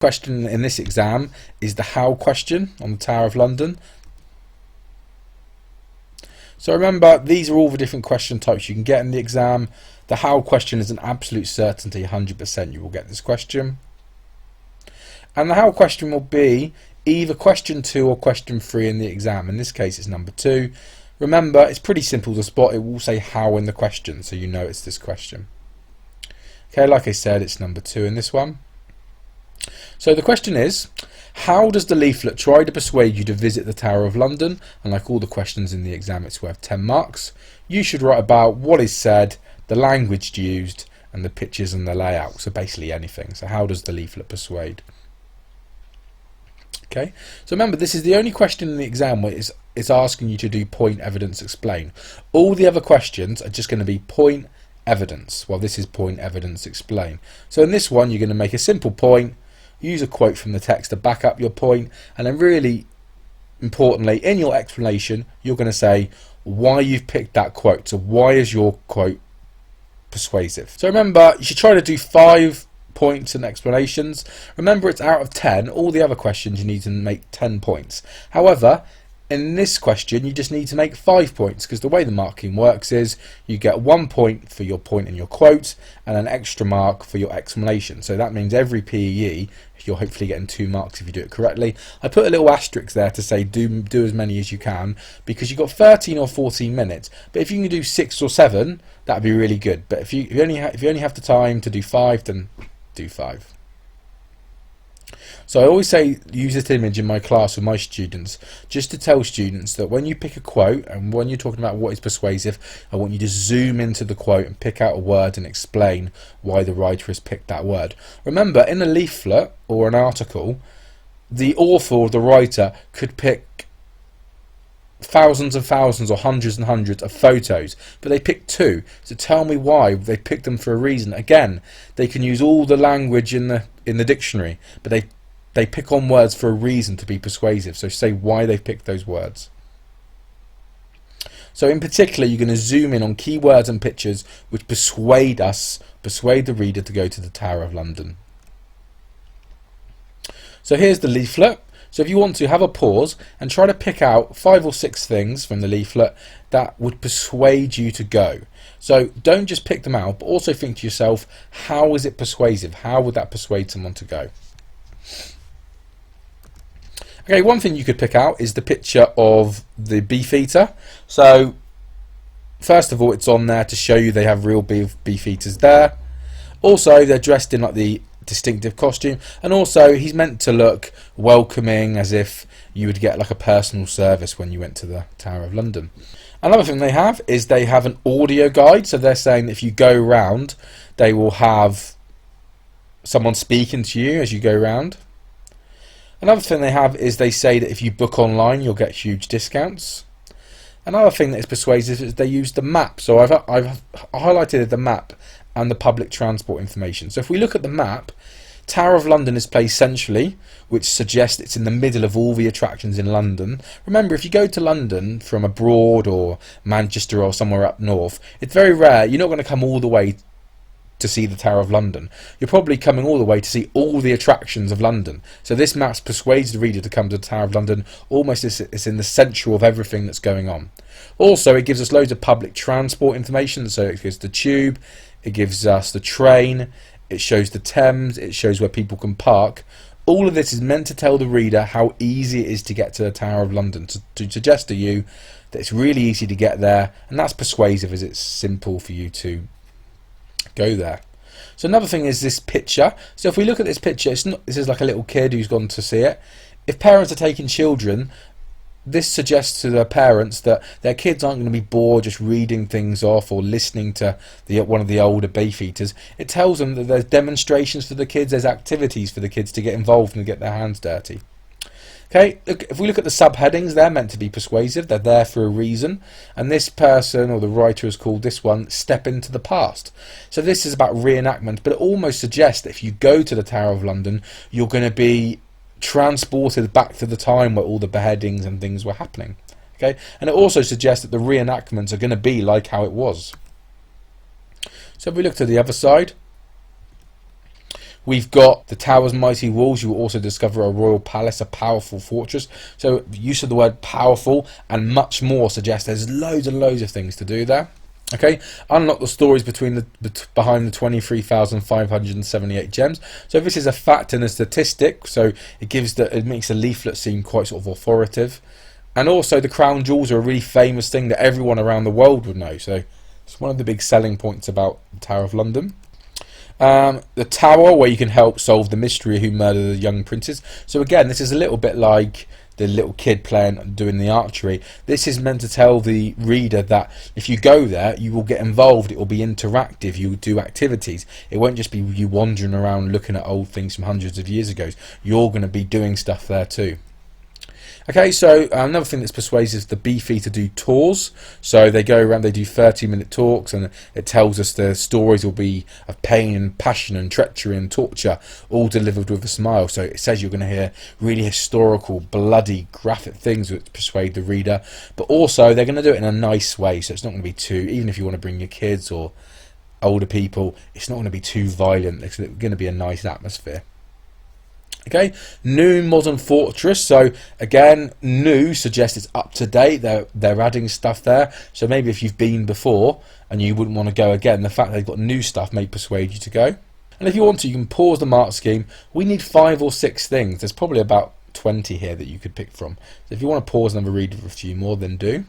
question in this exam is the how question on the Tower of London. So remember, these are all the different question types you can get in the exam. The how question is an absolute certainty, 100% you will get this question. And the how question will be either question 2 or question 3 in the exam. In this case it's number 2. Remember, it's pretty simple to spot. It will say how in the question, so you know it's this question. Okay, like I said, it's number 2 in this one. So the question is, how does the leaflet try to persuade you to visit the Tower of London? And like all the questions in the exam, it's worth 10 marks. You should write about what is said, the language used, and the pictures and the layout. So basically anything. So how does the leaflet persuade? Okay, so remember, this is the only question in the exam where it's asking you to do point, evidence, explain. All the other questions are just going to be point, evidence. Well, this is point, evidence, explain. So in this one, you're going to make a simple point, use a quote from the text to back up your point, and then really importantly, in your explanation, you're going to say why you've picked that quote. So why is your quote persuasive? So remember, you should try to do 5 points and explanations. Remember, it's out of 10. All the other questions you need to make 10 points. However, in this question you just need to make 5 points, because the way the marking works is you get 1 point for your point in your quote and an extra mark for your explanation. So that means every PE you're hopefully getting 2 marks if you do it correctly. I put a little asterisk there to say do as many as you can, because you've got 13 or 14 minutes. But if you can do 6 or 7, that'd be really good. But if you only have the time to do 5, then do 5. So I always say use this image in my class with my students, just to tell students that when you pick a quote and when you're talking about what is persuasive, I want you to zoom into the quote and pick out a word and explain why the writer has picked that word. Remember, in a leaflet or an article, the author or the writer could pick thousands and thousands or hundreds and hundreds of photos, but they picked 2. So tell me why. They picked them for a reason. Again, they can use all the language in the dictionary, but they pick on words for a reason to be persuasive. So say why they've picked those words. So in particular, you're going to zoom in on keywords and pictures which persuade the reader to go to the Tower of London. So here's the leaflet. So if you want to, have a pause and try to pick out 5 or 6 things from the leaflet that would persuade you to go. So don't just pick them out, but also think to yourself, how is it persuasive? How would that persuade someone to go? Okay, one thing you could pick out is the picture of the beefeater. So first of all, it's on there to show you they have real beefeaters there. Also, they're dressed in like the distinctive costume, and also he's meant to look welcoming, as if you would get like a personal service when you went to the Tower of London. Another thing they have is they have an audio guide. So they're saying that if you go round, they will have someone speaking to you as you go round. Another thing they have is they say that if you book online, you'll get huge discounts. Another thing that is persuasive is they use the map. So I've highlighted the map and the public transport information. So if we look at the map, Tower of London is placed centrally, which suggests it's in the middle of all the attractions in London. Remember, if you go to London from abroad or Manchester or somewhere up north, it's very rare. You're not going to come all the way to see the Tower of London. You're probably coming all the way to see all the attractions of London. So this map persuades the reader to come to the Tower of London almost as it's in the central of everything that's going on. Also, it gives us loads of public transport information. So it gives the tube, it gives us the train, it shows the Thames, it shows where people can park. All of this is meant to tell the reader how easy it is to get to the Tower of London, to suggest to you that it's really easy to get there, and that's persuasive as it's simple for you to go there. So another thing is this picture. So if we look at this picture, this is like a little kid who's gone to see it. If parents are taking children, this suggests to their parents that their kids aren't going to be bored just reading things off or listening to one of the older beefeaters. It tells them that there's demonstrations for the kids, there's activities for the kids to get involved and get their hands dirty. Okay, look, if we look at the subheadings, they're meant to be persuasive. They're there for a reason. And this person or the writer has called this one Step into the Past. So this is about reenactment, but it almost suggests that if you go to the Tower of London, you're going to be transported back to the time where all the beheadings and things were happening. Okay, and it also suggests that the reenactments are going to be like how it was. So if we look to the other side, We've got the tower's mighty walls. You will also discover a royal palace, a powerful fortress. So use of the word powerful and much more suggests there's loads and loads of things to do there. Okay, unlock the stories behind the 23,578 gems. So this is a fact and a statistic. So it makes the leaflet seem quite sort of authoritative. And also the crown jewels are a really famous thing that everyone around the world would know. So it's one of the big selling points about the Tower of London. The tower, where you can help solve the mystery of who murdered the young princes. So again, this is a little bit like the little kid doing the archery. This is meant to tell the reader that if you go there, you will get involved. It will be interactive. You will do activities. It won't just be you wandering around looking at old things from hundreds of years ago. You're going to be doing stuff there too. Okay, so another thing that's persuasive is the Beefeater do tours. So they go around, they do 30-minute talks, and it tells us the stories will be of pain and passion and treachery and torture, all delivered with a smile. So it says you're going to hear really historical, bloody, graphic things which persuade the reader. But also they're going to do it in a nice way, so it's not going to be too, even if you want to bring your kids or older people, it's not going to be too violent. It's going to be a nice atmosphere. Okay, new modern fortress. So again, new suggests it's up to date. They're adding stuff there. So maybe if you've been before and you wouldn't want to go again, the fact they've got new stuff may persuade you to go. And if you want to, you can pause the mark scheme. We need 5 or 6 things. There's probably about 20 here that you could pick from. So if you want to pause and have a read of a few more, then do.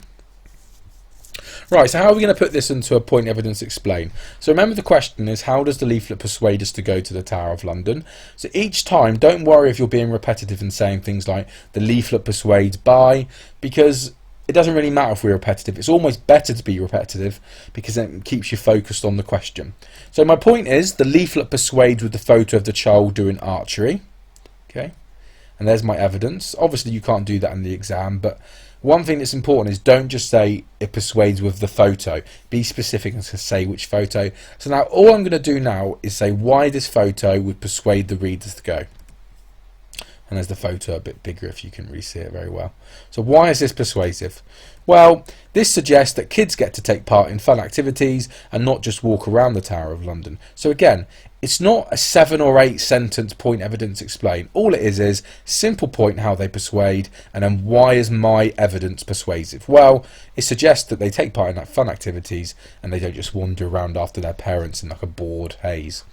Right, so how are we going to put this into a point evidence explain? So remember, the question is, how does the leaflet persuade us to go to the Tower of London? So each time, don't worry if you're being repetitive and saying things like the leaflet persuades by, because it doesn't really matter if we're repetitive. It's almost better to be repetitive because it keeps you focused on the question. So my point is, the leaflet persuades with the photo of the child doing archery. Okay, and there's my evidence. Obviously you can't do that in the exam, but one thing that's important is don't just say it persuades with the photo. Be specific and say which photo. So now all I'm going to do now is say why this photo would persuade the readers to go. And there's the photo a bit bigger if you can really see it very well. So why is this persuasive? Well, this suggests that kids get to take part in fun activities and not just walk around the Tower of London. So again, it's not a 7 or 8 sentence point evidence explain. All it is simple point how they persuade, and then why is my evidence persuasive? Well, it suggests that they take part in like fun activities and they don't just wander around after their parents in like a bored haze.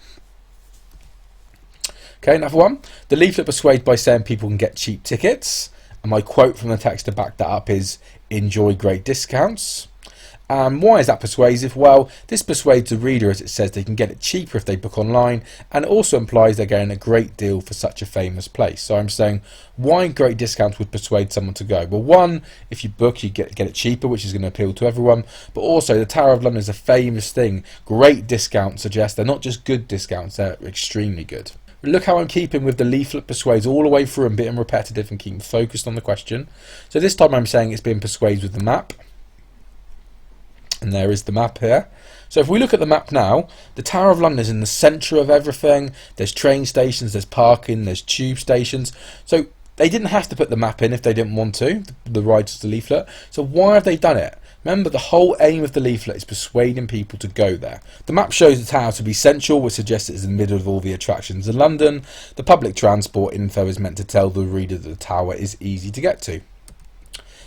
Okay, another one. The leaflet persuades by saying people can get cheap tickets. And my quote from the text to back that up is, enjoy great discounts. Why is that persuasive? Well, this persuades the reader as it says they can get it cheaper if they book online, and it also implies they're getting a great deal for such a famous place. So I'm saying why great discounts would persuade someone to go. Well, one, if you book, you get it cheaper, which is going to appeal to everyone. But also the Tower of London is a famous thing. Great discounts suggest they're not just good discounts, they're extremely good. Look how I'm keeping with the leaflet persuades all the way through and being repetitive and keeping focused on the question. So this time I'm saying it's being persuades with the map. And there is the map here. So if we look at the map now, the Tower of London is in the centre of everything. There's train stations, there's parking, there's tube stations. So they didn't have to put the map in if they didn't want to, the writers of the leaflet. So why have they done it? Remember, the whole aim of the leaflet is persuading people to go there. The map shows the tower to be central, which suggests it's in the middle of all the attractions in London. The public transport info is meant to tell the reader that the tower is easy to get to.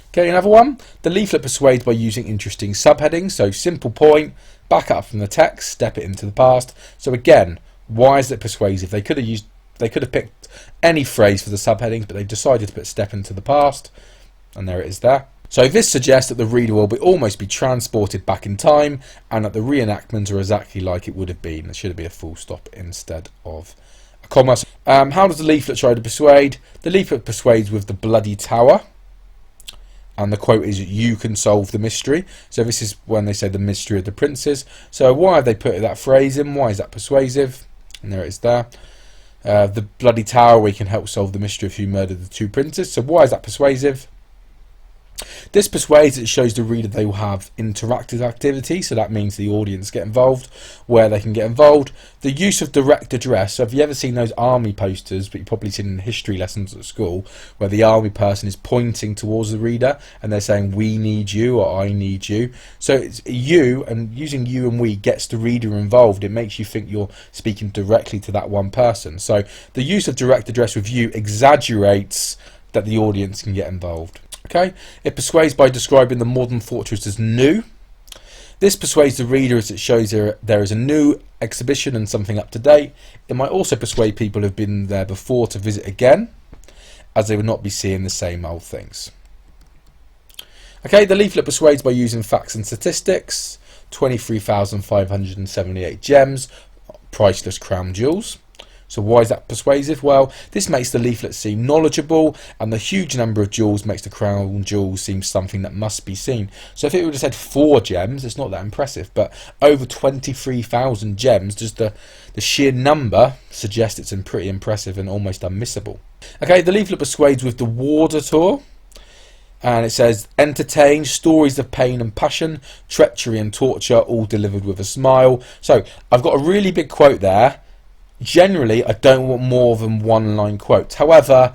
Okay, another one. The leaflet persuades by using interesting subheadings. So simple point, back up from the text, step it into the past. So again, why is it persuasive? They could have picked any phrase for the subheadings, but they decided to put step into the past, and there it is there. So this suggests that the reader will almost be transported back in time, and that the reenactments are exactly like it would have been. There should be a full stop instead of a comma. How does the leaflet try to persuade? The leaflet persuades with the bloody tower. And the quote is, you can solve the mystery. So this is when they say the mystery of the princes. So why have they put that phrase in? Why is that persuasive? And there it is there. The bloody tower, we can help solve the mystery of who murdered the 2 princes. So why is that persuasive? This persuades, it shows the reader they will have interactive activity, so that means the audience get involved, where they can get involved. The use of direct address, so have you ever seen those army posters, but you've probably seen in history lessons at school, where the army person is pointing towards the reader and they're saying we need you or I need you. So it's you, and using you and we gets the reader involved. It makes you think you're speaking directly to that one person. So the use of direct address with you exaggerates that the audience can get involved. Okay, it persuades by describing the modern fortress as new. This persuades the reader as it shows there is a new exhibition and something up to date. It might also persuade people who have been there before to visit again, as they will not be seeing the same old things. Okay, the leaflet persuades by using facts and statistics. 23,578 gems, priceless crown jewels. So why is that persuasive? Well, this makes the leaflet seem knowledgeable, and the huge number of jewels makes the crown jewels seem something that must be seen. So if it would have said 4 gems, it's not that impressive, but over 23,000 gems, just the sheer number suggests it's pretty impressive and almost unmissable. Okay, the leaflet persuades with the warder tour. And it says, entertain, stories of pain and passion, treachery and torture, all delivered with a smile. So I've got a really big quote there. Generally, I don't want more than one-line quotes. However,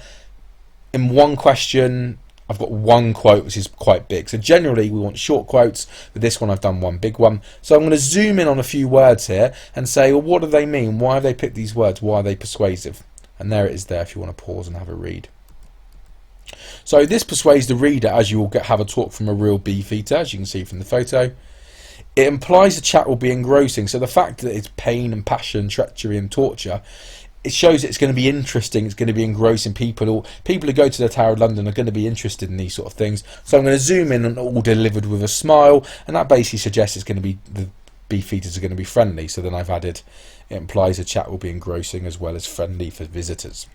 in one question, I've got one quote which is quite big. So generally, we want short quotes. With this one, I've done one big one. So I'm going to zoom in on a few words here and say, well, what do they mean? Why have they picked these words? Why are they persuasive? And there it is there if you want to pause and have a read. So this persuades the reader, as you will have a talk from a real beefeater, as you can see from the photo. It implies the chat will be engrossing, so the fact that it's pain and passion, treachery and torture, it shows it's going to be interesting, it's going to be engrossing. People who go to the Tower of London are going to be interested in these sort of things. So I'm going to zoom in on all delivered with a smile, and that basically suggests it's going to be, the beefeaters are going to be friendly. So then I've added, it implies the chat will be engrossing as well as friendly for visitors.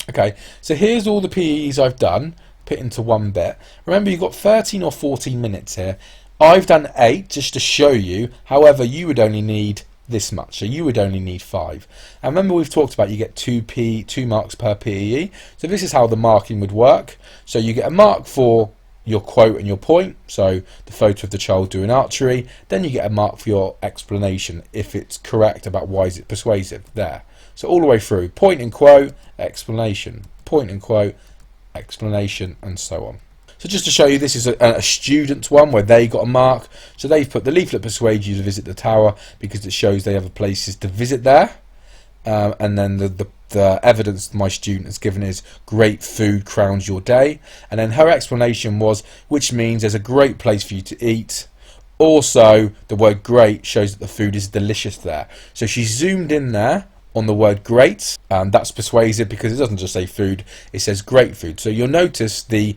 Okay, so here's all the PEs I've done, put into one bit. Remember, you've got 13 or 14 minutes here. I've done 8 just to show you. However, you would only need this much, so you would only need 5. And remember, we've talked about you get 2 marks per PE. So this is how the marking would work. So you get a mark for your quote and your point, so the photo of the child doing archery. Then you get a mark for your explanation, if it's correct about why is it persuasive there. So all the way through, point and quote, explanation, point and quote, explanation, and so on. So just to show you, this is a student one where they got a mark. So they've put the leaflet persuades you to visit the tower because it shows they have places to visit there. And then the evidence my student has given is great food crowns your day. And then her explanation was, which means there's a great place for you to eat. Also, the word great shows that the food is delicious there. So she zoomed in there on the word great, and that's persuasive because it doesn't just say food, it says great food. So you'll notice the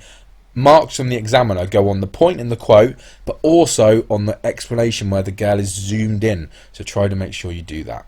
marks from the examiner go on the point in the quote, but also on the explanation where the girl is zoomed in. So try to make sure you do that.